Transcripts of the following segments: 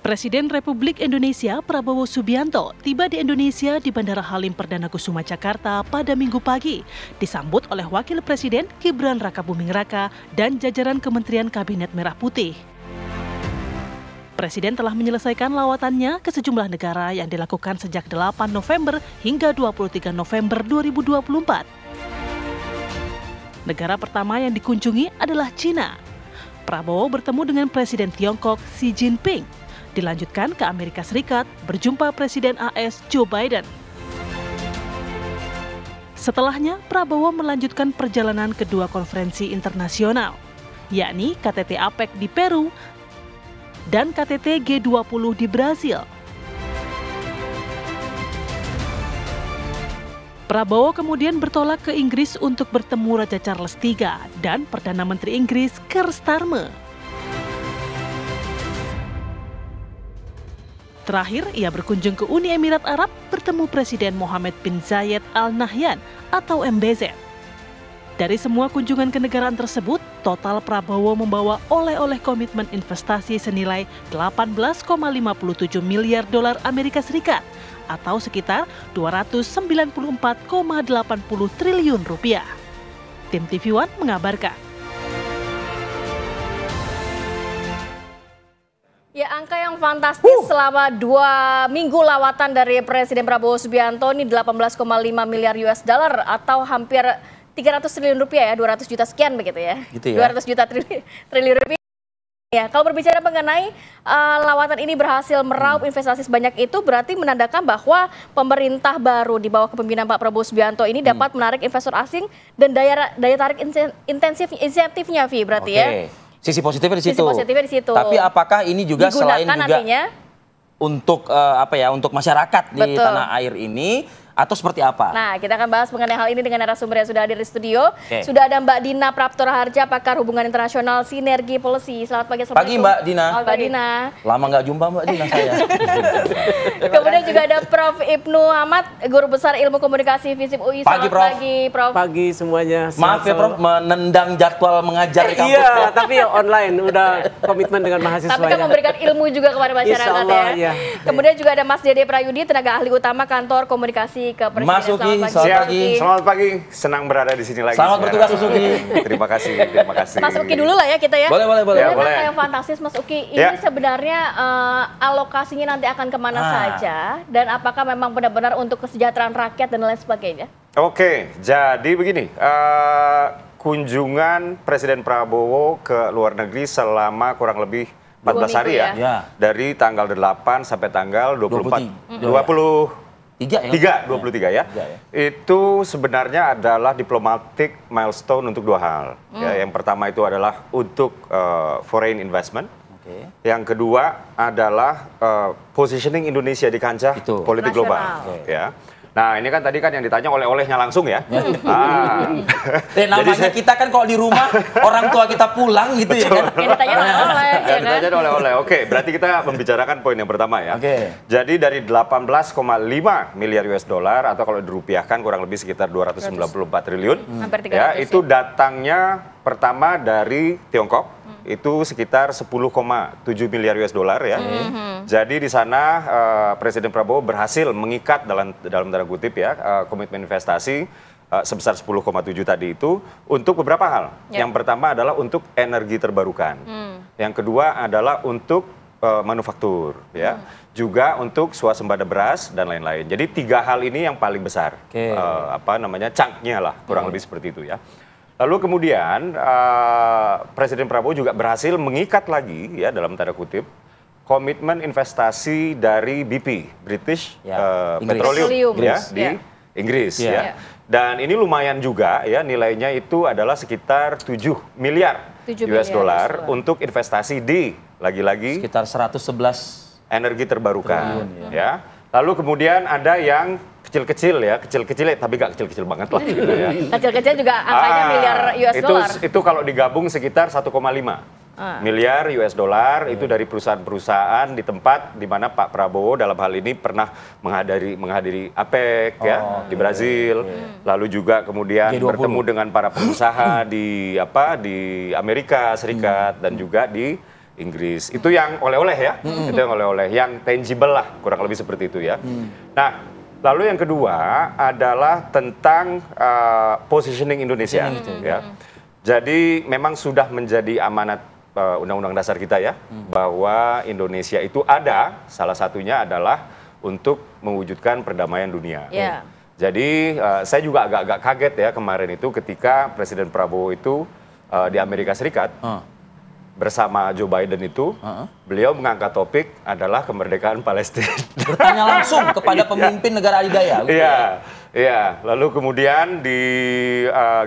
Presiden Republik Indonesia Prabowo Subianto tiba di Indonesia di Bandara Halim Perdana Kusuma Jakarta pada Minggu pagi, disambut oleh Wakil Presiden Gibran Rakabuming Raka dan jajaran Kementerian Kabinet Merah Putih. Presiden telah menyelesaikan lawatannya ke sejumlah negara yang dilakukan sejak 8 November hingga 23 November 2024. Negara pertama yang dikunjungi adalah Cina. Prabowo bertemu dengan Presiden Tiongkok Xi Jinping. Dilanjutkan ke Amerika Serikat berjumpa Presiden AS Joe Biden. Setelahnya, Prabowo melanjutkan perjalanan kedua konferensi internasional, yakni KTT APEC di Peru dan KTT G20 di Brasil. Prabowo kemudian bertolak ke Inggris untuk bertemu Raja Charles III dan Perdana Menteri Inggris Keir Starmer. Terakhir, ia berkunjung ke Uni Emirat Arab bertemu Presiden Mohammed bin Zayed Al Nahyan atau MBZ. Dari semua kunjungan kenegaraan tersebut, total Prabowo membawa oleh-oleh komitmen investasi senilai 18,57 miliar dolar Amerika Serikat atau sekitar 294,80 triliun rupiah. Tim TV One mengabarkan. Ya, angka yang fantastis selama 2 minggu lawatan dari Presiden Prabowo Subianto ini 18,5 miliar US dollar atau hampir 300 triliun rupiah ya, 200 juta sekian begitu ya. Gitu ya. 200 juta triliun rupiah. Ya, kalau berbicara mengenai lawatan ini berhasil meraup investasi sebanyak itu berarti menandakan bahwa pemerintah baru di bawah kepemimpinan Pak Prabowo Subianto ini dapat menarik investor asing dan daya tarik insentifnya, Vi, berarti ya. Sisi positifnya di situ. Sisi positifnya di situ. Tapi apakah ini juga digunakan selain juga nantinya untuk untuk masyarakat di tanah air ini atau seperti apa? Nah, kita akan bahas mengenai hal ini dengan narasumber yang sudah hadir di studio. Sudah ada Mbak Dina Praptora Harja, pakar hubungan internasional Sinergi Policy. Selamat pagi. Pagi Mbak Dina. Mbak Dina. Lama nggak jumpa Mbak Dina saya. Kemudian juga ada Prof. Ibnu Ahmad, Guru Besar Ilmu Komunikasi FISIP UI. Pagi, Prof. Pagi, Prof. Pagi semuanya. Maaf ya Prof, menendang jadwal mengajar di kampus. Iya, tapi online udah komitmen dengan mahasiswa. Tapi kan memberikan ilmu juga kepada masyarakat. Insya Allah, ya. Kemudian juga ada Mas Dede Prayudi, tenaga ahli utama Kantor Komunikasi Kepresiden. Mas Uki, selamat pagi. Selamat pagi, senang berada di sini lagi. Selamat bertugas Mas Uki. Terima kasih. Mas Uki dulu lah ya kita ya. Boleh. Ya, boleh. Yang fantastis Mas Uki, ini sebenarnya alokasinya nanti akan kemana saja dan apakah memang benar-benar untuk kesejahteraan rakyat dan lain sebagainya? Oke, jadi begini, kunjungan Presiden Prabowo ke luar negeri selama kurang lebih 14 hari ya. Dari tanggal 8 sampai tanggal 23 ya. Itu sebenarnya adalah diplomatic milestone untuk 2 hal. Ya, yang pertama itu adalah untuk foreign investment. Yang kedua adalah positioning Indonesia di kancah politik global. Ya. Nah, ini kan tadi kan yang ditanya oleh-olehnya langsung ya. Namanya kita kan kalau di rumah orang tua kita pulang gitu ya kan. Yang ditanya oleh-oleh. Ditanya oleh-oleh. Oke, berarti kita membicarakan poin yang pertama ya. Jadi dari 18,5 miliar US dollar atau kalau dirupiahkan kurang lebih sekitar 294 triliun. Ya, itu datangnya pertama dari Tiongkok. Itu sekitar 10,7 miliar US dollar ya. Jadi di sana Presiden Prabowo berhasil mengikat dalam tanda kutip ya komitmen investasi sebesar 10,7 tadi itu untuk beberapa hal. Yang pertama adalah untuk energi terbarukan. Yang kedua adalah untuk manufaktur ya. Juga untuk swasembada beras dan lain-lain. Jadi 3 hal ini yang paling besar. Chunk-nya lah kurang lebih seperti itu ya. Lalu kemudian Presiden Prabowo juga berhasil mengikat lagi ya dalam tanda kutip komitmen investasi dari BP, British Petroleum ya di Inggris ya. Dan ini lumayan juga ya, nilainya itu adalah sekitar 7 miliar US dollar untuk investasi di lagi-lagi sekitar 111 energi terbarukan ya. Lalu kemudian ada yang kecil-kecil ya, tapi nggak kecil-kecil banget lah gitu ya. Kecil-kecil juga angkanya miliar US dollar. Itu kalau digabung sekitar 1,5 miliar US dollar itu dari perusahaan-perusahaan di tempat di mana Pak Prabowo dalam hal ini pernah menghadiri APEC di Brazil, lalu juga kemudian G20. Bertemu dengan para pengusaha di Amerika Serikat dan juga di Inggris. Itu yang oleh-oleh ya, itu yang oleh-oleh, yang tangible lah, kurang lebih seperti itu ya. Nah, lalu yang kedua adalah tentang positioning Indonesia. Ya. Jadi memang sudah menjadi amanat Undang-Undang Dasar kita ya, bahwa Indonesia itu ada, salah satunya adalah untuk mewujudkan perdamaian dunia. Jadi saya juga agak-agak kaget ya kemarin itu ketika Presiden Prabowo itu di Amerika Serikat bersama Joe Biden itu, beliau mengangkat topik adalah kemerdekaan Palestina. Bertanya langsung kepada pemimpin negara adidaya. Iya. Lalu kemudian di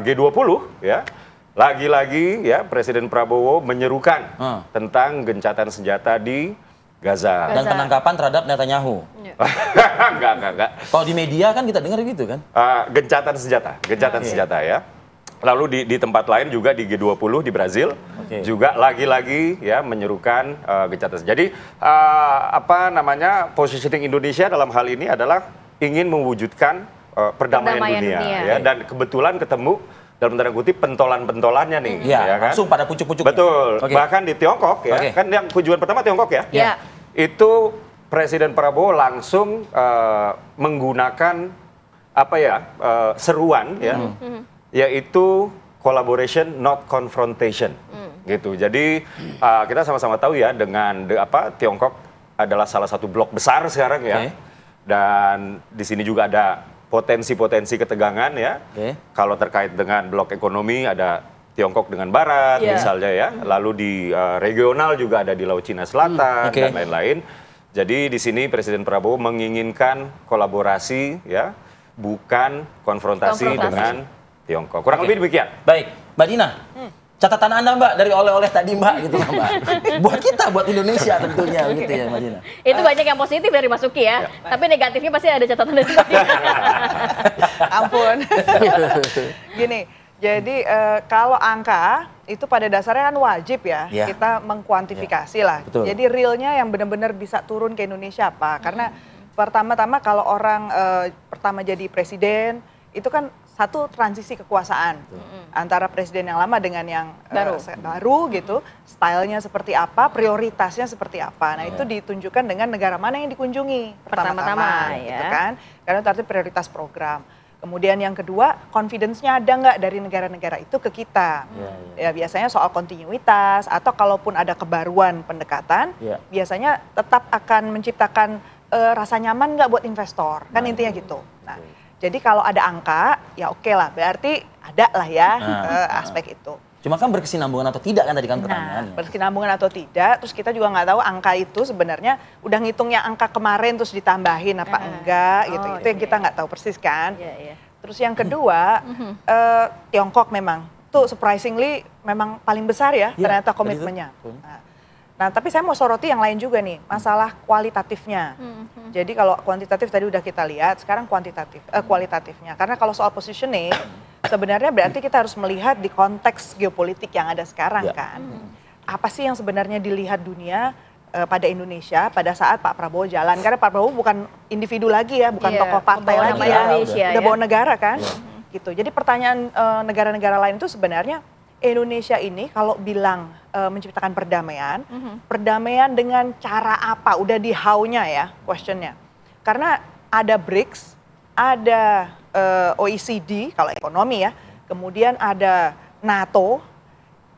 G20 ya, lagi-lagi ya Presiden Prabowo menyerukan tentang gencatan senjata di Gaza. Dan penangkapan terhadap Netanyahu. Enggak. Kalau di media kan kita dengar gitu kan. Gencatan senjata ya. Lalu di tempat lain juga di G20 di Brazil juga lagi-lagi ya menyerukan gencatan. Jadi positioning Indonesia dalam hal ini adalah ingin mewujudkan perdamaian dunia ya, dan kebetulan ketemu dalam tanda kutip pentolan-pentolannya nih ya kan. Langsung pada pucuk-pucuk. Betul. Bahkan di Tiongkok ya, kan yang kunjungan pertama Tiongkok ya. Itu Presiden Prabowo langsung menggunakan seruan ya. Yaitu collaboration not confrontation gitu. Jadi kita sama-sama tahu ya dengan Tiongkok adalah salah satu blok besar sekarang ya. Dan di sini juga ada potensi-potensi ketegangan ya. Kalau terkait dengan blok ekonomi ada Tiongkok dengan Barat misalnya ya. Lalu di regional juga ada di Laut Cina Selatan dan lain-lain. Jadi di sini Presiden Prabowo menginginkan kolaborasi ya, bukan konfrontasi dengan Tiongkok. Kurang lebih demikian. Baik, Mbak Dina. Catatan Anda Mbak dari oleh-oleh tadi Mbak gitu Mbak. Buat kita, buat Indonesia tentunya gitu ya Mbak Dina. Itu banyak yang positif dari Mas Uki ya. Tapi negatifnya pasti ada catatan dari Mbak Dina. Ampun. Gini, jadi kalau angka itu pada dasarnya kan wajib ya, kita mengkuantifikasi lah. Betul. Jadi realnya yang benar-benar bisa turun ke Indonesia apa? Karena pertama-tama kalau orang pertama jadi presiden itu kan satu transisi kekuasaan antara presiden yang lama dengan yang baru gitu, stylenya seperti apa, prioritasnya seperti apa. Nah itu ditunjukkan dengan negara mana yang dikunjungi pertama-tama, gitu kan? Karena itu artinya prioritas program. Kemudian yang kedua, confidence-nya ada nggak dari negara-negara itu ke kita? Ya biasanya soal kontinuitas atau kalaupun ada kebaruan pendekatan, biasanya tetap akan menciptakan rasa nyaman nggak buat investor, kan intinya gitu. Nah, jadi kalau ada angka, ya oke lah, berarti ada lah ya aspek itu. Cuma kan berkesinambungan atau tidak kan tadi kan pertanyaannya. Berkesinambungan atau tidak, terus kita juga nggak tahu angka itu sebenarnya udah ngitungnya angka kemarin terus ditambahin apa enggak gitu. Itu yang kita nggak tahu persis kan. Terus yang kedua, Tiongkok memang, tuh surprisingly memang paling besar ya ternyata komitmennya. Nah, tapi saya mau soroti yang lain juga nih, masalah kualitatifnya. Jadi kalau kuantitatif tadi udah kita lihat, sekarang kualitatifnya. Karena kalau soal positioning, sebenarnya berarti kita harus melihat di konteks geopolitik yang ada sekarang kan. Apa sih yang sebenarnya dilihat dunia pada Indonesia pada saat Pak Prabowo jalan? Karena Pak Prabowo bukan individu lagi ya, bukan tokoh partai lagi ya, udah bawa negara kan. Gitu. Jadi pertanyaan negara-negara lain itu sebenarnya Indonesia ini kalau bilang menciptakan perdamaian, perdamaian dengan cara apa? Udah di how-nya ya questionnya. Karena ada BRICS, ada OECD kalau ekonomi ya, kemudian ada NATO.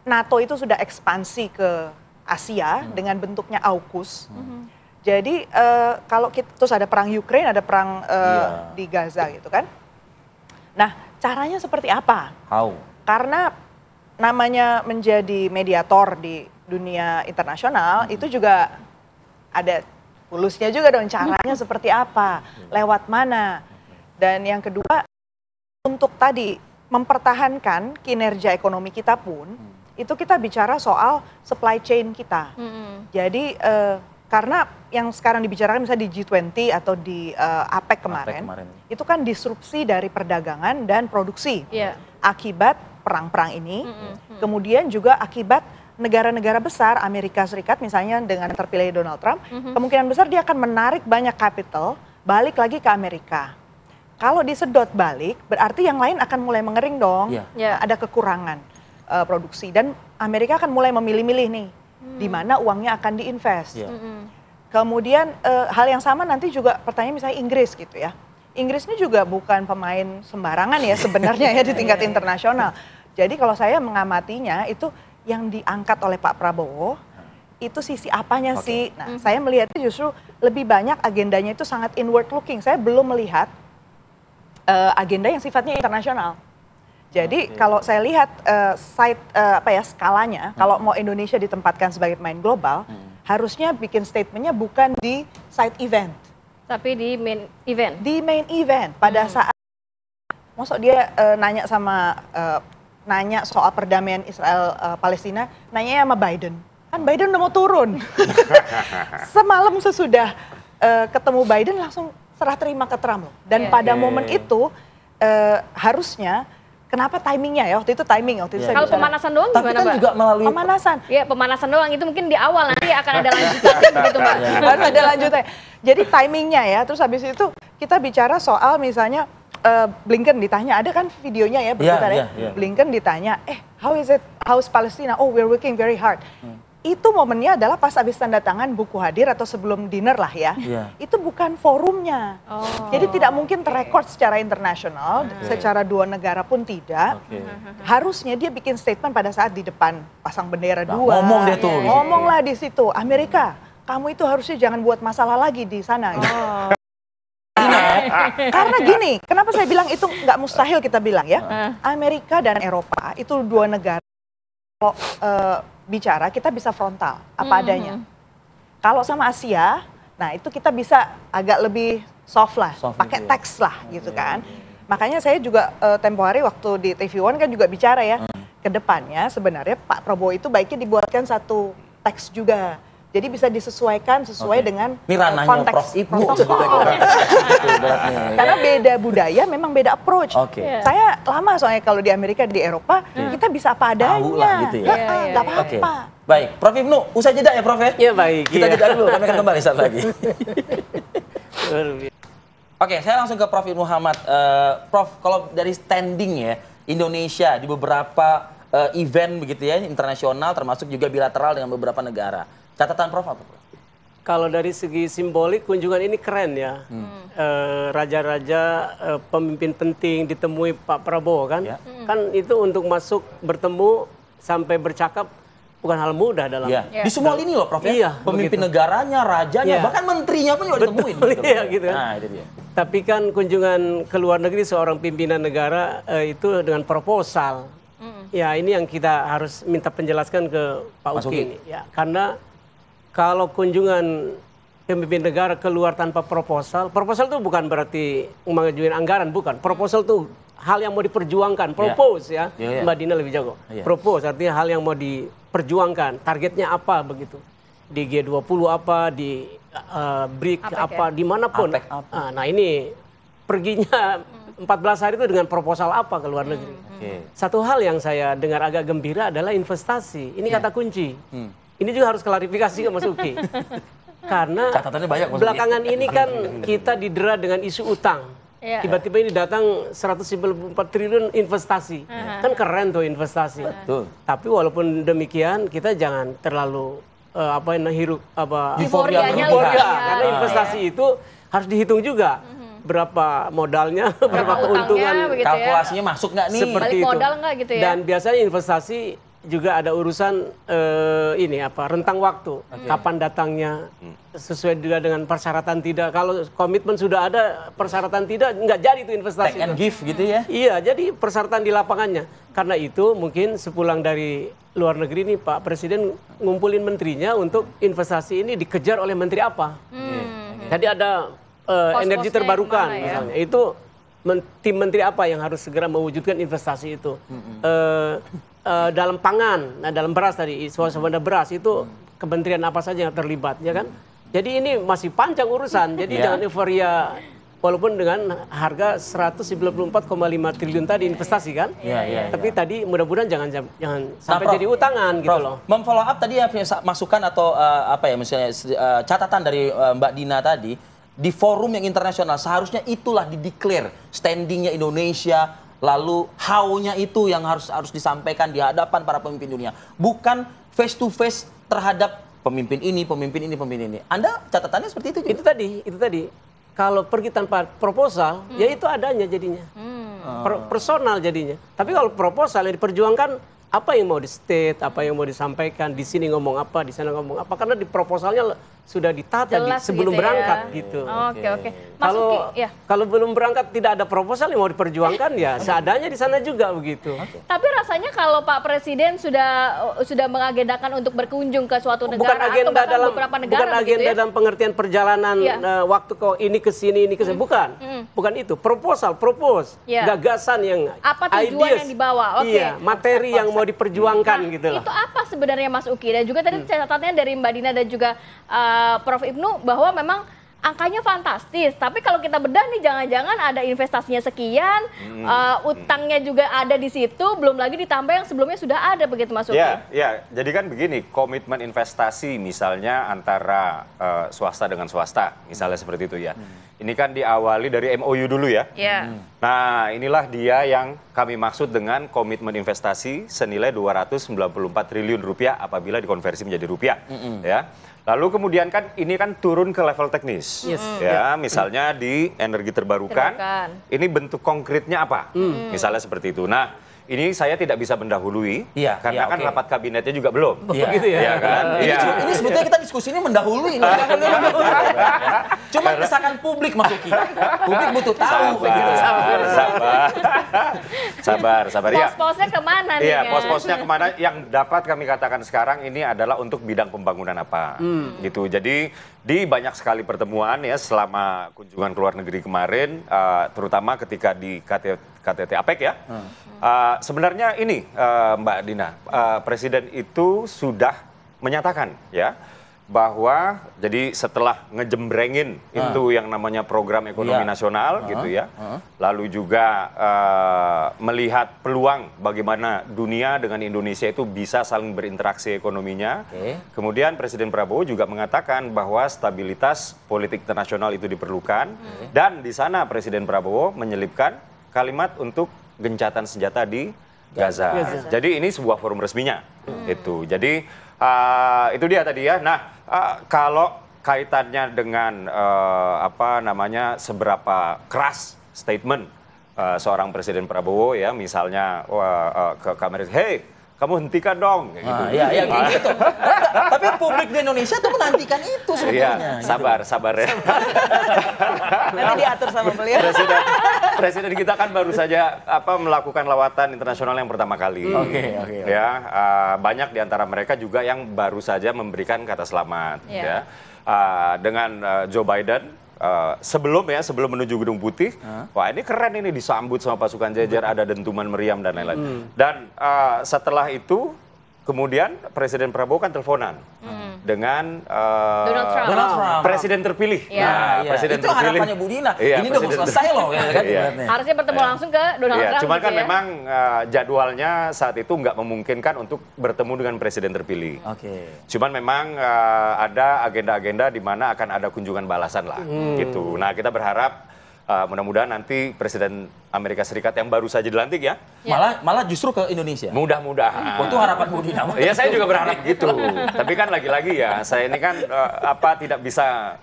NATO itu sudah ekspansi ke Asia dengan bentuknya AUKUS. Jadi kalau kita terus ada perang Ukraine, ada perang di Gaza gitu kan. Nah, caranya seperti apa? How? Karena namanya menjadi mediator di dunia internasional itu juga ada tulusnya juga dong, caranya seperti apa, lewat mana. Dan yang kedua untuk tadi mempertahankan kinerja ekonomi kita pun itu kita bicara soal supply chain kita. Jadi karena yang sekarang dibicarakan misalnya di G20 atau di APEC kemarin itu kan disrupsi dari perdagangan dan produksi akibat perang-perang ini, kemudian juga akibat negara-negara besar, Amerika Serikat misalnya dengan terpilih Donald Trump, kemungkinan besar dia akan menarik banyak capital balik lagi ke Amerika. Kalau disedot balik, berarti yang lain akan mulai mengering dong, ada kekurangan produksi dan Amerika akan mulai memilih-milih nih, di mana uangnya akan diinvest. Kemudian hal yang sama nanti juga pertanyaan misalnya Inggris gitu ya. Inggris ini juga bukan pemain sembarangan ya sebenarnya ya di tingkat internasional. Jadi kalau saya mengamatinya itu yang diangkat oleh Pak Prabowo itu sisi apanya sih? Nah, saya melihatnya justru lebih banyak agendanya itu sangat inward looking. Saya belum melihat agenda yang sifatnya internasional. Jadi kalau saya lihat skalanya, kalau mau Indonesia ditempatkan sebagai pemain global, harusnya bikin statementnya bukan di side event, tapi di main event. Di main event pada saat, maksud dia nanya soal perdamaian Israel Palestina, nanya sama Biden. Kan Biden udah mau turun. Semalam sesudah ketemu Biden langsung serah terima ke Trump. Dan pada momen itu harusnya, kenapa timingnya ya? Waktu itu timing. Kalau pemanasan doang tapi gimana, kan Mbak? juga melalui pemanasan. Iya, pemanasan doang itu mungkin di awal, nanti akan ada lanjutannya begitu, Mbak. Harus ada lanjutannya. Jadi timingnya ya, terus habis itu kita bicara soal misalnya Blinken ditanya, ada kan videonya ya berputar ya. Blinken ditanya, how's Palestina? Oh, we're working very hard. Itu momennya adalah pas habis tanda tangan buku hadir atau sebelum dinner lah ya. Itu bukan forumnya. Jadi tidak mungkin terrekord secara internasional, secara dua negara pun tidak. Harusnya dia bikin statement pada saat di depan pasang bendera dua. Ngomong deh tuh. Ngomonglah di situ, Amerika, kamu itu harusnya jangan buat masalah lagi di sana. Karena gini, kenapa saya bilang itu nggak mustahil kita bilang ya. Amerika dan Eropa itu dua negara. Kalau bicara kita bisa frontal apa adanya. Kalau sama Asia, nah itu kita bisa agak lebih soft lah, pakai teks lah gitu kan. Makanya saya juga tempo hari waktu di TV One kan juga bicara ya, ke depannya sebenarnya Pak Prabowo itu baiknya dibuatkan satu teks juga. Jadi bisa disesuaikan sesuai dengan konteks. Prof Ibnu. Karena beda budaya, memang beda approach. Saya lama soalnya kalau di Amerika, di Eropa, kita bisa apa adanya. Gitu ya. Gak apa-apa. Baik, Prof Ibnu, usai jeda ya Prof ya? Iya baik. Kita jeda dulu, kami akan kembali saat lagi. Oke, saya langsung ke Prof Ibnu Muhammad. Prof, kalau dari standing ya, Indonesia di beberapa event begitu ya, internasional termasuk juga bilateral dengan beberapa negara. Catatan Prof apa, Prof? Kalau dari segi simbolik kunjungan ini keren ya. Raja-raja, pemimpin penting ditemui Pak Prabowo kan. Kan itu untuk masuk bertemu sampai bercakap bukan hal mudah dalam. Di semua lini loh Prof ya. Iya, pemimpin negaranya, rajanya, bahkan menterinya pun juga ditemuin. Iya gitu kan. Nah, itu dia. Tapi kan kunjungan ke luar negeri seorang pimpinan negara itu dengan proposal. Ya ini yang kita harus minta penjelaskan ke Pak Uki ini. Ya, karena kalau kunjungan pemimpin negara keluar tanpa proposal itu bukan berarti mengajukan anggaran, bukan. Proposal itu hal yang mau diperjuangkan, propose ya. Mbak Dina lebih jago. Propose artinya hal yang mau diperjuangkan, targetnya apa begitu. Di G20 apa, di BRIC apa, dimanapun. Nah ini perginya 14 hari itu dengan proposal apa ke luar negeri. Satu hal yang saya dengar agak gembira adalah investasi. Ini kata kunci. Ini juga harus klarifikasi ke Mas Uki. Karena catatannya banyak, belakangan ini kan kita didera dengan isu utang. Tiba-tiba ini datang 194 triliun investasi. Kan keren tuh investasi. Betul. Tapi walaupun demikian kita jangan terlalu euforianya karena investasi itu harus dihitung juga. Berapa modalnya, berapa keuntungan, kalkulasinya masuk nggak nih? Seperti balik modal itu. nggak gitu ya? Dan biasanya investasi juga ada urusan rentang waktu, kapan datangnya, sesuai juga dengan persyaratan tidak. Kalau komitmen sudah ada, persyaratan tidak, nggak jadi itu investasi. Take and give gitu ya? Iya, jadi persyaratan di lapangannya. Karena itu mungkin sepulang dari luar negeri nih Pak Presiden ngumpulin menterinya untuk investasi ini dikejar oleh menteri apa. Jadi ada energi terbarukan misalnya. Itu tim menteri apa yang harus segera mewujudkan investasi itu. Dalam pangan, dalam beras tadi, swasembada beras itu kementerian apa saja yang terlibat, ya kan? Jadi ini masih panjang urusan, jadi jangan euforia walaupun dengan harga 194,5 triliun tadi investasi kan? Tapi tadi mudah-mudahan jangan sampai jadi utangan gitu loh. Memfollow up tadi ya masukan atau misalnya catatan dari Mbak Dina tadi di forum yang internasional seharusnya itulah dideklar standingnya Indonesia lalu how-nya itu yang harus disampaikan di hadapan para pemimpin dunia, bukan face to face terhadap pemimpin ini, pemimpin ini, pemimpin ini. Anda catatannya seperti itu juga? Itu tadi. Kalau pergi tanpa proposal, ya itu adanya jadinya. Personal jadinya. Tapi kalau proposal yang diperjuangkan, apa yang mau di-state, apa yang mau disampaikan, di sini ngomong apa, di sana ngomong apa, karena di proposalnya sudah ditata sebelum gitu berangkat ya. gitu. Oke. Mas Uki, ya. Kalau belum berangkat tidak ada proposal yang mau diperjuangkan ya seadanya di sana juga begitu. Tapi rasanya kalau Pak Presiden sudah mengagendakan untuk berkunjung ke suatu negara Bukan agenda atau bahkan dalam beberapa negara bukan agenda dalam pengertian perjalanan waktu kok ini ke sini bukan. Bukan itu. Propose, gagasan yang apa tujuan yang dibawa? Iya, materi yang mau diperjuangkan gitu loh. Itu apa sebenarnya Mas Uki? Dan juga tadi catatannya dari Mbak Dina dan juga Prof Ibnu bahwa memang angkanya fantastis, tapi kalau kita bedah nih jangan-jangan ada investasinya sekian, utangnya juga ada di situ, belum lagi ditambah yang sebelumnya sudah ada, begitu Mas Uki? Ya, jadi kan begini, komitmen investasi misalnya antara swasta dengan swasta, misalnya seperti itu ya. Ini kan diawali dari MOU dulu ya. Nah, inilah dia yang kami maksud dengan komitmen investasi senilai 294 triliun rupiah apabila dikonversi menjadi rupiah, ya. Lalu kemudian kan ini kan turun ke level teknis, ya, misalnya di energi terbarukan, ini bentuk konkretnya apa, misalnya seperti itu. Nah, ini saya tidak bisa mendahului, karena kan rapat kabinetnya juga belum, gitu ya. Ya kan? Ini sebetulnya kita diskusi ini mendahului, cuma desakan publik Mas Uki, publik butuh tahu. Sabar. Ya. Pos-posnya kemana nih? Iya, pos-posnya kemana? Yang dapat kami katakan sekarang ini adalah untuk bidang pembangunan apa, gitu. Jadi di banyak sekali pertemuan ya selama kunjungan ke luar negeri kemarin, terutama ketika di KTT APEC ya. Sebenarnya ini Mbak Dina, Presiden itu sudah menyatakan ya bahwa jadi setelah ngejembrengin itu yang namanya program ekonomi nasional gitu ya, lalu juga melihat peluang bagaimana dunia dengan Indonesia itu bisa saling berinteraksi ekonominya. Kemudian Presiden Prabowo juga mengatakan bahwa stabilitas politik internasional itu diperlukan, dan di sana Presiden Prabowo menyelipkan kalimat untuk gencatan senjata di Gaza. Jadi ini sebuah forum resminya. Itu. Jadi itu dia tadi ya. Nah, kalau kaitannya dengan seberapa keras statement seorang Presiden Prabowo ya, misalnya ke kamera, "Hey, kamu hentikan dong." Gitu. Gitu. Tapi publik di Indonesia tuh menantikan itu sebetulnya. Sabar ya. Nanti diatur sama beliau. Presiden kita kan baru saja melakukan lawatan internasional yang pertama kali. Ya, banyak di antara mereka juga yang baru saja memberikan kata selamat. Ya. Dengan Joe Biden. Sebelum menuju Gedung Putih, wah ini keren ini disambut sama pasukan jajar, ada dentuman meriam dan lain-lain. Dan setelah itu kemudian Presiden Prabowo kan teleponan dengan Donald Trump. Presiden terpilih. Presiden itu terpilih. harapannya Bu Dina. Ini udah mau selesai loh. Harusnya bertemu langsung ke Donald Trump. Cuman kan gitu ya. memang jadwalnya saat itu nggak memungkinkan untuk bertemu dengan Presiden terpilih. Cuman memang ada agenda-agenda di mana akan ada kunjungan balasan lah. Gitu. Nah, kita berharap mudah-mudahan nanti Presiden Amerika Serikat yang baru saja dilantik ya. Malah justru ke Indonesia. Mudah-mudahan. Itu harapan Bu Dina. Iya, saya juga berharap gitu. Tapi kan lagi-lagi ya, saya ini kan tidak bisa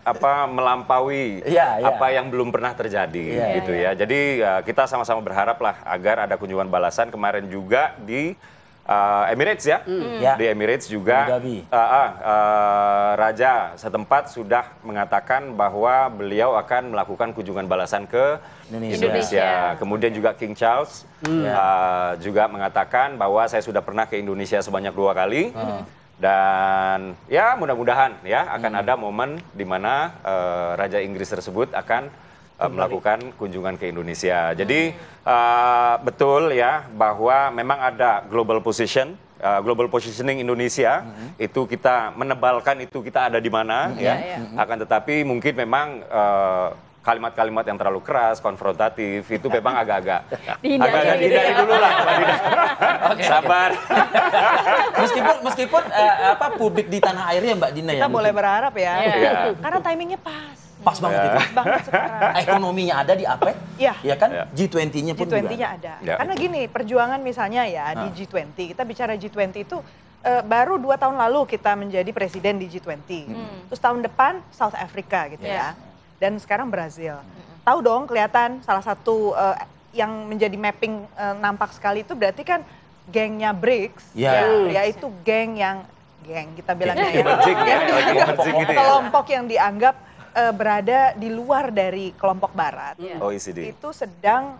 melampaui apa yang belum pernah terjadi gitu ya. Jadi kita sama-sama berharap lah agar ada kunjungan balasan. Kemarin juga di Emirates ya. Di Emirates juga Raja setempat sudah mengatakan bahwa beliau akan melakukan kunjungan balasan ke Indonesia. Kemudian juga King Charles juga mengatakan bahwa saya sudah pernah ke Indonesia sebanyak 2 kali. Dan ya mudah-mudahan ya akan ada momen di mana Raja Inggris tersebut akan melakukan kunjungan ke Indonesia. Jadi betul ya bahwa memang ada global positioning Indonesia, itu kita menebalkan itu kita ada di mana ya. Akan tetapi mungkin memang kalimat-kalimat yang terlalu keras, konfrontatif itu memang agak-agak dihindari dulu lah. Sabar. Meskipun publik di tanah air ya Mbak Dina kita boleh berharap ya. Karena timingnya pas. Pas banget itu. Pas banget sekarang. Ekonominya ada di APEC, Iya. ya kan? G20-nya pun G20-nya juga ada. Ya. Karena gini, perjuangan misalnya ya di G20, kita bicara G20 itu baru 2 tahun lalu kita menjadi presiden di G20. Terus tahun depan South Africa gitu ya. Dan sekarang Brazil. Tahu dong, kelihatan salah satu yang menjadi mapping nampak sekali itu berarti kan gengnya BRICS, yaitu geng kita bilangnya kelompok yang dianggap berada di luar dari kelompok Barat. OECD. Itu sedang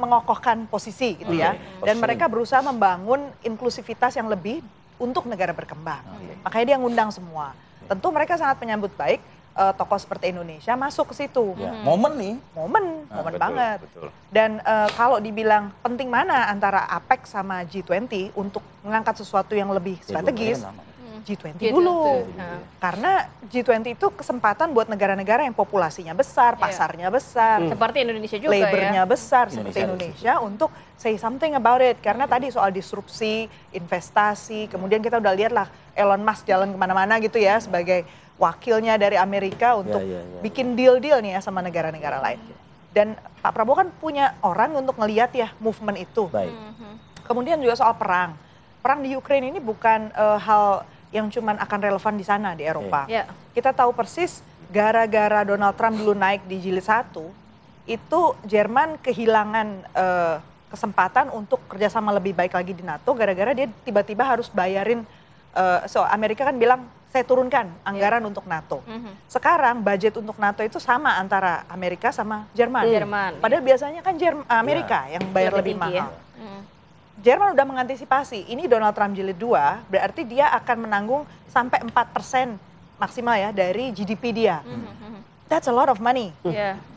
mengokohkan posisi gitu ya. Dan mereka berusaha membangun inklusivitas yang lebih untuk negara berkembang. Makanya dia ngundang semua. Tentu mereka sangat menyambut baik tokoh seperti Indonesia masuk ke situ. Momen nih. Momen betul, banget. betul. Dan kalau dibilang penting mana antara APEC sama G20 untuk mengangkat sesuatu yang lebih strategis, G20 dulu. Karena G20 itu kesempatan buat negara-negara yang populasinya besar, pasarnya besar. Seperti Indonesia juga labornya ya. besar seperti Indonesia untuk say something about it. Karena tadi soal disrupsi, investasi, kemudian kita udah lihat lah Elon Musk jalan kemana-mana gitu ya sebagai wakilnya dari Amerika untuk bikin deal-deal nih ya sama negara-negara lain. Dan Pak Prabowo kan punya orang untuk ngelihat ya movement itu. Kemudian juga soal perang. Perang di Ukraine ini bukan hal yang cuman akan relevan di sana di Eropa. Kita tahu persis gara-gara Donald Trump dulu naik di jilid 1, itu Jerman kehilangan kesempatan untuk kerjasama lebih baik lagi di NATO gara-gara dia tiba-tiba harus bayarin, Amerika kan bilang saya turunkan anggaran untuk NATO. Sekarang budget untuk NATO itu sama antara Amerika sama Jerman. Padahal biasanya kan Amerika yang bayar lebih mahal. Jerman udah mengantisipasi, ini Donald Trump jilid 2, berarti dia akan menanggung sampai 4% maksimal ya dari GDP dia. That's a lot of money.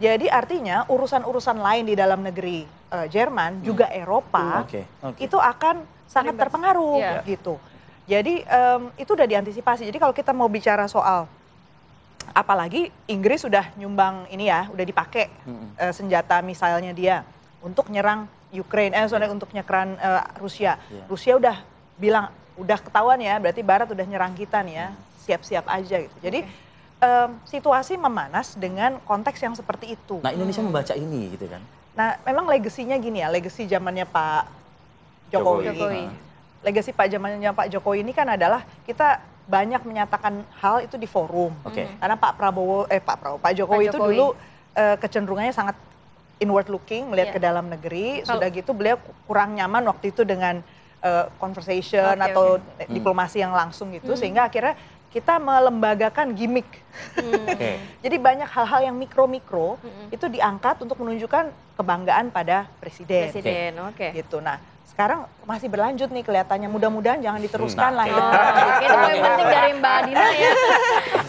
Jadi artinya urusan-urusan lain di dalam negeri Jerman, juga Eropa, itu akan sangat terpengaruh gitu. Jadi itu udah diantisipasi. Jadi kalau kita mau bicara soal, apalagi Inggris sudah nyumbang ini ya, udah dipakai senjata misalnya dia untuk nyerang Ukraine, untuk nyerang Rusia. Rusia udah bilang, udah ketahuan ya, berarti Barat udah nyerang kita nih ya, siap-siap aja gitu. Jadi situasi memanas dengan konteks yang seperti itu. Nah Indonesia membaca ini gitu kan. Nah memang legasinya gini ya, legasi zamannya Pak Jokowi. Legasi zamannya Pak Jokowi ini kan adalah kita banyak menyatakan hal itu di forum. Karena Pak Jokowi itu dulu kecenderungannya sangat inward looking, melihat ke dalam negeri. Sudah gitu beliau kurang nyaman waktu itu dengan conversation atau diplomasi yang langsung gitu, sehingga akhirnya kita melembagakan gimmick. Jadi banyak hal-hal yang mikro-mikro itu diangkat untuk menunjukkan kebanggaan pada presiden. Gitu. Nah sekarang masih berlanjut nih kelihatannya, mudah-mudahan jangan diteruskan lah ya. Itu yang penting dari Mbak Dina ya.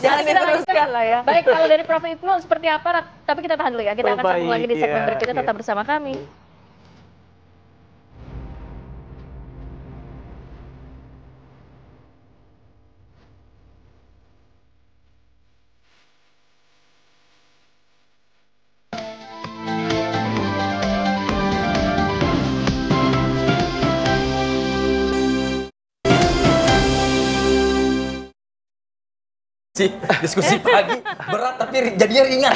Jangan diteruskan lah ya. Baik, kalau dari Prof. Ibnu seperti apa? Tapi kita tahan dulu ya, kita akan sambung lagi di segmen berikutnya, tetap bersama kami. Diskusi pagi berat tapi jadinya ringan.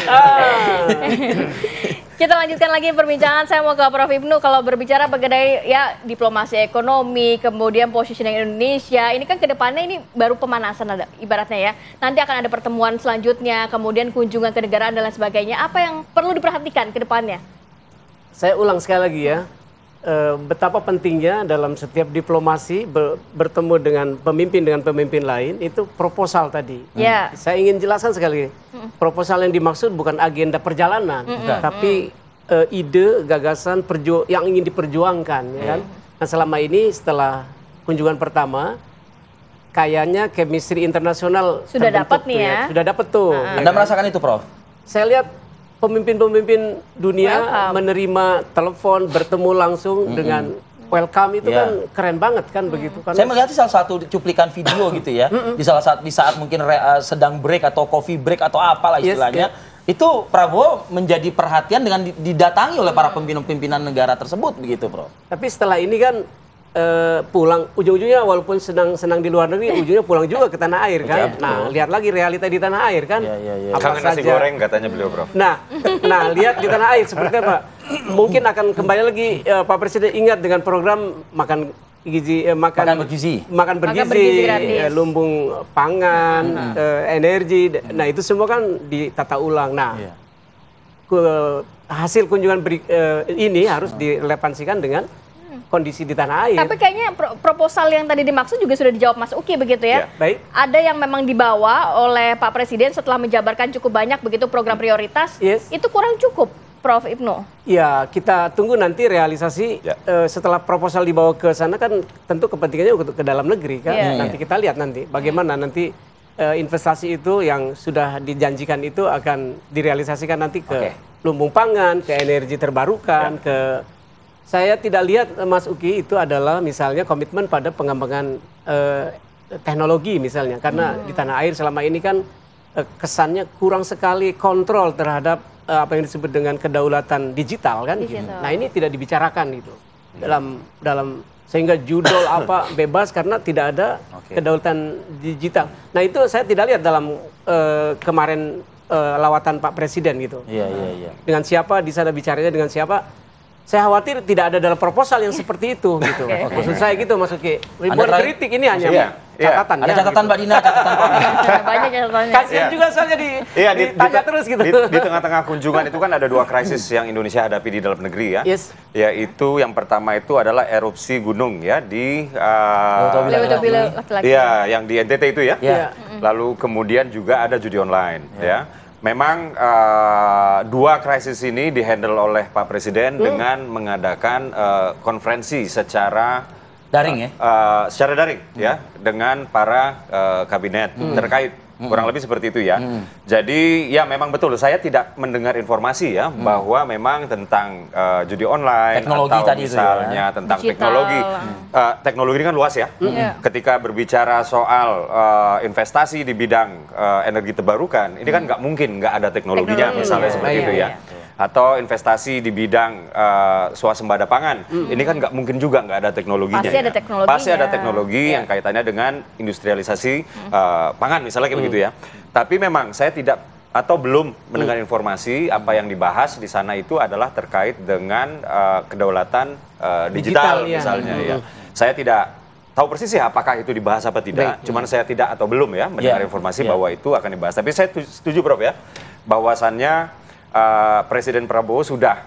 Kita lanjutkan lagi perbincangan. Saya mau ke Prof. Ibnu, kalau berbicara mengenai ya diplomasi ekonomi, kemudian positioning Indonesia, ini kan kedepannya ini baru pemanasan ada ibaratnya ya. Nanti akan ada pertemuan selanjutnya, kemudian kunjungan ke negaraan dan lain sebagainya. Apa yang perlu diperhatikan ke depannya? Saya ulang sekali lagi ya. Betapa pentingnya dalam setiap diplomasi bertemu dengan pemimpin lain itu proposal tadi. Saya ingin jelaskan sekali lagi, proposal yang dimaksud bukan agenda perjalanan, tapi ide, gagasan yang ingin diperjuangkan. Ya kan? Nah selama ini setelah kunjungan pertama, kayaknya chemistry internasional sudah dapat nih ya. Sudah dapat tuh. Anda merasakan itu, Prof? Saya lihat pemimpin-pemimpin dunia menerima telepon, bertemu langsung dengan welcome itu kan keren banget kan begitu kan. Saya melihat salah satu cuplikan video gitu ya, di saat mungkin sedang break atau coffee break atau apalah istilahnya, itu Prabowo menjadi perhatian dengan didatangi oleh para pimpinan negara tersebut begitu, Prof. Tapi setelah ini kan pulang ujung-ujungnya walaupun senang di luar negeri, ujungnya pulang juga ke tanah air kan. Nah, lihat lagi realita di tanah air kan. Kangen nasi goreng katanya beliau, Prof. Nah, lihat di tanah air seperti apa. Mungkin akan kembali lagi Pak Presiden ingat dengan program makan bergizi, lumbung pangan, energi. Nah, itu semua kan ditata ulang. Nah, hasil kunjungan ini harus direlevansikan dengan kondisi di tanah air. Tapi kayaknya proposal yang tadi dimaksud juga sudah dijawab Mas Uki begitu ya. Baik. Ada yang memang dibawa oleh Pak Presiden setelah menjabarkan cukup banyak begitu program prioritas. Itu kurang cukup, Prof. Ibnu. Ya, kita tunggu nanti realisasi setelah proposal dibawa ke sana kan tentu kepentingannya ke dalam negeri kan. Nanti kita lihat nanti bagaimana nanti investasi itu yang sudah dijanjikan itu akan direalisasikan nanti ke lumbung pangan, ke energi terbarukan, ke saya tidak lihat Mas Uki itu adalah misalnya komitmen pada pengembangan teknologi misalnya. Karena di tanah air selama ini kan kesannya kurang sekali kontrol terhadap apa yang disebut dengan kedaulatan digital kan. Nah, ini tidak dibicarakan itu dalam sehingga judul apa bebas karena tidak ada kedaulatan digital. Nah, itu saya tidak lihat dalam kemarin lawatan Pak Presiden gitu. Dengan siapa di sana bicaranya dengan siapa? Saya khawatir tidak ada dalam proposal yang seperti itu gitu. Maksud saya gitu, Mas Uki. Ribuan kritik ini hanya catatan. Ada catatan Mbak Dina, catatan banyak catatannya. Kasian juga soalnya ditanya terus gitu. Di tengah-tengah kunjungan itu kan ada dua krisis yang Indonesia hadapi di dalam negeri ya. Yaitu yang pertama itu adalah erupsi gunung ya di yang di NTT itu ya. Lalu kemudian juga ada judi online ya. Memang dua krisis ini dihandle oleh Pak Presiden dengan mengadakan konferensi secara daring secara daring ya dengan para kabinet terkait. Kurang lebih seperti itu ya. Jadi ya memang betul saya tidak mendengar informasi ya bahwa memang tentang judi online teknologi atau tadi misalnya itu tentang digital. teknologi. Teknologi ini kan luas ya. Ketika berbicara soal investasi di bidang energi terbarukan, ini kan nggak mungkin nggak ada teknologinya misalnya seperti itu ya. Atau investasi di bidang swasembada pangan, ini kan nggak mungkin juga nggak ada teknologinya. Pasti ada teknologinya. Pasti ada teknologi yang kaitannya dengan industrialisasi pangan misalnya kayak begitu ya. Tapi memang saya tidak atau belum mendengar informasi apa yang dibahas di sana itu adalah terkait dengan kedaulatan digital misalnya ya. Saya tidak tahu persis ya apakah itu dibahas apa tidak. Cuman saya tidak atau belum ya mendengar informasi bahwa itu akan dibahas. Tapi saya setuju Prof ya bahwasannya Presiden Prabowo sudah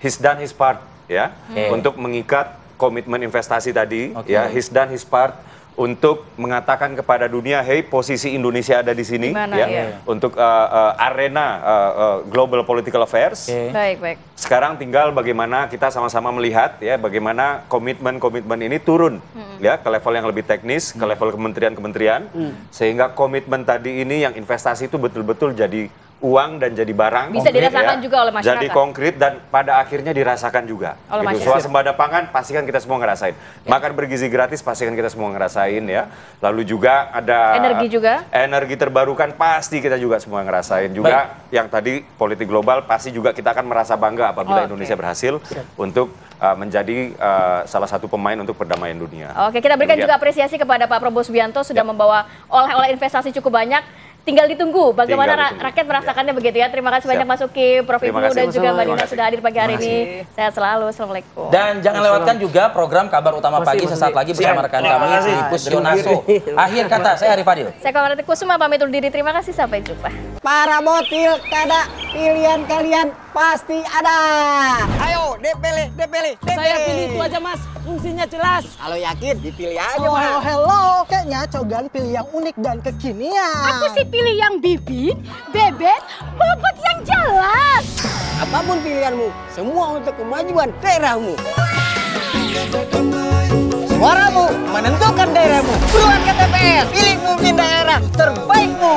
he's done his part ya untuk mengikat komitmen investasi tadi ya, he's done his part untuk mengatakan kepada dunia, hey posisi Indonesia ada di sini untuk arena global political affairs. Baik. Sekarang tinggal bagaimana kita sama-sama melihat ya bagaimana komitmen ini turun ya ke level yang lebih teknis, ke level kementerian-kementerian sehingga komitmen tadi ini yang investasi itu betul-betul jadi uang dan jadi barang. Bisa dirasakan juga oleh masyarakat. Jadi konkret dan pada akhirnya dirasakan juga. Gitu. Swasembada pangan pastikan kita semua ngerasain. Makan bergizi gratis pastikan kita semua ngerasain ya. Lalu juga ada energi terbarukan pasti kita juga semua ngerasain. Juga yang tadi politik global pasti juga kita akan merasa bangga apabila Indonesia berhasil untuk menjadi salah satu pemain untuk perdamaian dunia. Oke, kita berikan juga apresiasi kepada Pak Prabowo Subianto sudah membawa oleh-oleh investasi cukup banyak. Tinggal ditunggu bagaimana rakyat merasakannya begitu ya. Terima kasih banyak Mas Uki, Prof. Ibnu dan juga Mbak Dina sudah hadir pagi hari ini. Sehat selalu. Assalamualaikum. Dan jangan lewatkan juga program Kabar Utama Pagi sesaat lagi bersama rekan kami Filipus Yonaso. Akhir kata, saya Arif Fadil. Saya Komarati Kusuma pamit undur diri. Terima kasih, sampai jumpa. Para botil kada pilihan kalian pasti ada. Ayo DPL. Saya pilih itu aja Mas, fungsinya jelas. Kalau yakin dipilih aja Mas. Hello, kayaknya Cogan pilih yang unik dan kekinian. Aku sih pilih yang bibit, bebek, bobot yang jelas. Apapun pilihanmu, semua untuk kemajuan daerahmu. Suaramu menentukan daerahmu. Keluar ke TPS, pilih pemimpin daerah terbaikmu.